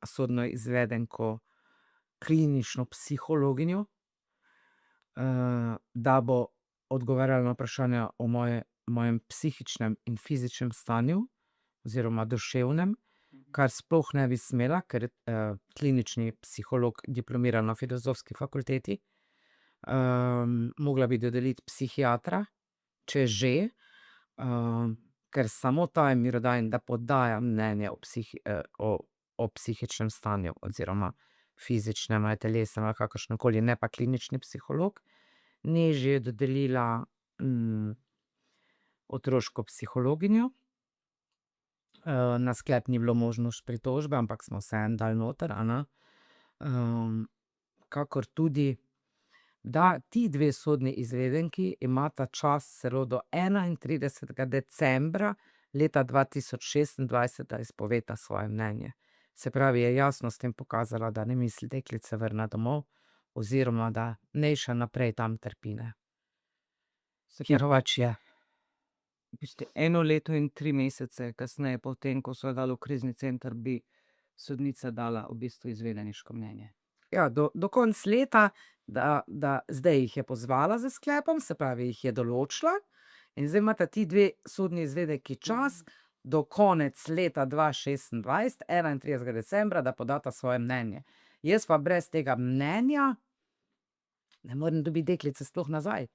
sodno izvedenko klinično psihologinjo, da bo odgovarjala na vprašanja o mojem psihičnem in fizičnem stanju oziroma duševnem, kar sploh ne bi smela, ker klinični psiholog diplomira na Filozofski fakulteti. Mogla bi dodeliti psihiatra, če že, ker samo ta je merodajen, da podaja mnenje o psihičnem stanju oziroma fizičnem ali telesnem ali kakršnemkoli, ne pa klinični psiholog. Neži je dodelila otroško psihologinjo. Na sklep ni bilo možnost pritožbe, ampak smo vseeno dali noter, a ne. Kakor tudi, da ti dve sodni izvedenki imata čas celo do 31. decembra leta 2026, da izpovesta svoje mnenje. Se pravi, je jasno s tem pokazala, da ne misli deklice vrniti domov oziroma da naj še naprej tam trpi, ne. Kjer pač je. V bistvu 1 leto in 3 mesece kasneje, potem ko so jo dali v krizni center, bi sodnica dala v bistvu izvedeniško mnenje. Ja, do konca leta, da zdaj jih je pozvala s sklepom, se pravi, jih je določila, in zdaj imata ti dve sodni izvedenki čas do konec leta 2026, 31. decembra, da podata svoje mnenje. Jaz pa brez tega mnenja ne morem dobiti deklice sploh nazaj.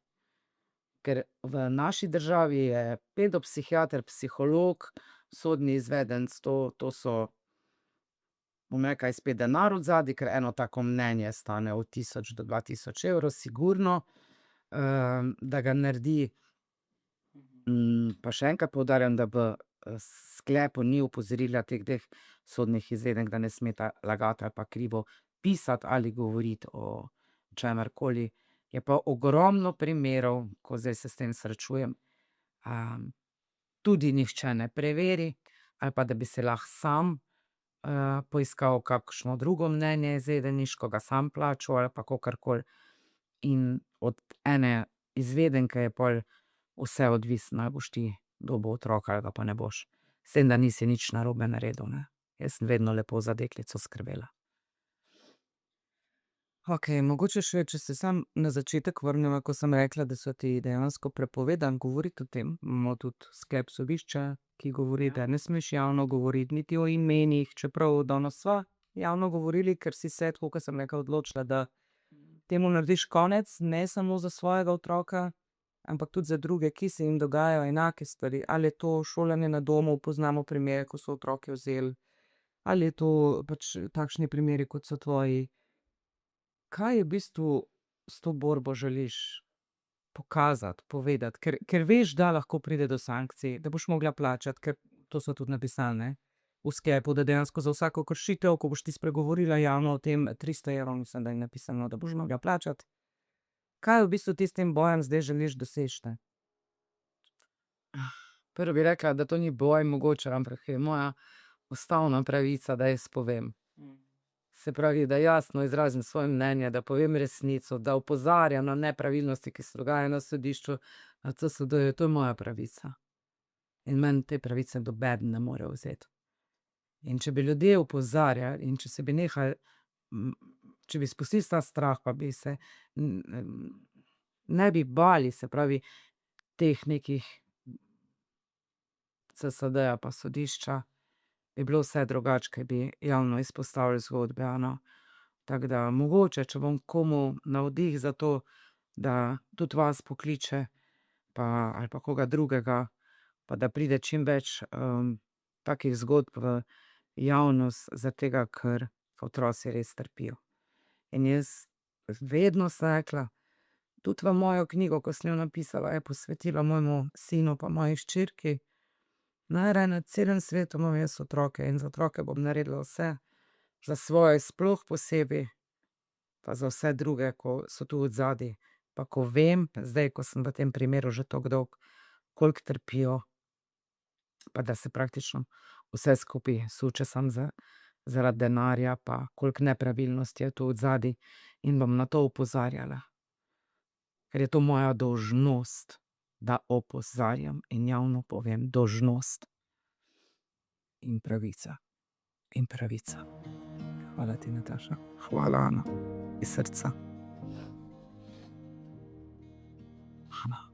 Ker v naši državi je pedopsihiater, psiholog, sodni izvedenec, to so, bom rekla, je spet denar odzadaj, ker eno tako mnenje stane od 1000 do 2000 evrov, sigurno, da ga naredi. Pa še enkrat poudarjam, da v sklepu ni opozorila teh dveh sodnih izvedenk, da ne smeta lagati ali pa krivo pisati ali govoriti o čemerkoli. Je pa ogromno primerov, ko zdaj se s tem srečujem, tudi nihče ne preveri, ali pa da bi se lahko sam poiskal kakšno drugo mnenje izvedeniško, ga sam plačal ali pa kakorkoli. In od ene izvedenke je pol vse odvisno, ali boš ti dobil otroka ali ga pa ne boš. S tem, da nisi nič narobe naredil, ne. Jaz sem vedno lepo za deklico skrbela. Okej, mogoče še, če se samo na začetek vrneva, ko sem rekla, da so ti dejansko prepovedali govoriti o tem. Imamo tudi sklep sodišča, ki govori, da ne smeš javno govoriti niti o imenih, čeprav danes sva javno govorili, ker si se, tako kot sem rekla, odločila, da temu narediš konec, ne samo za svojega otroka, ampak tudi za druge, ki se jim dogajajo enake stvari. Ali je to šolanje na domu, poznamo primere, ko so otroke vzeli, ali je to pač takšni primeri, kot so tvoji. Kaj v bistvu s to borbo želiš pokazati, povedati? Ker veš, da lahko pride do sankcij, da boš mogla plačati, ker to so tudi napisali, ne, v sklepu, da dejansko za vsako kršitev, ko boš ti spregovorila javno o tem, 300 evrov, mislim, da je napisano, da boš mogla plačati. Kaj v bistvu ti s tem bojem zdaj želiš doseči, ne? Prvo bi rekla, da to ni boj mogoče, ampak je moja ustavna pravica, da jaz povem. Se pravi, da jasno izrazim svoje mnenje, da povem resnico, da opozarjam na nepravilnosti, ki se dogajajo na sodišču, na CSD-ju, to je moja pravica. In meni te pravice nobeden ne more vzeti. In če bi ljudje opozarjali in če se bi nehali, če bi spustili ta strah, pa bi se ne bi bali, se pravi, teh nekih CSD-ja pa sodišča, bi bilo vse drugače, ker bi javno izpostavili zgodbe, a no. Tako da mogoče, če bom komu navdih za to, da tudi vas pokliče, pa ali pa koga drugega, pa da pride čim več takih zgodb v javnost, zaradi tega, ker otroci res trpijo. In jaz vedno sem rekla, Tudi v mojo knjigo, ko sem jo napisala, je posvetila mojemu sinu pa moji hčerki. Najraje na celem svetu imam jaz otroke in za otroke bom naredila vse, za svoje sploh posebej, pa za vse druge, ko so tu odzadaj. Pa ko vem, zdaj, ko sem v tem primeru že tako dolgo, koliko trpijo, pa da se praktično vse skupaj suče samo zaradi denarja, pa koliko nepravilnosti je tu odzadaj, in bom na to opozarjala. Ker je to moja dolžnost, da opozarjam in javno povem, dolžnost in pravica. In pravica. Hvala ti, Nataša. Hvala, Ana. Iz srca. Ana.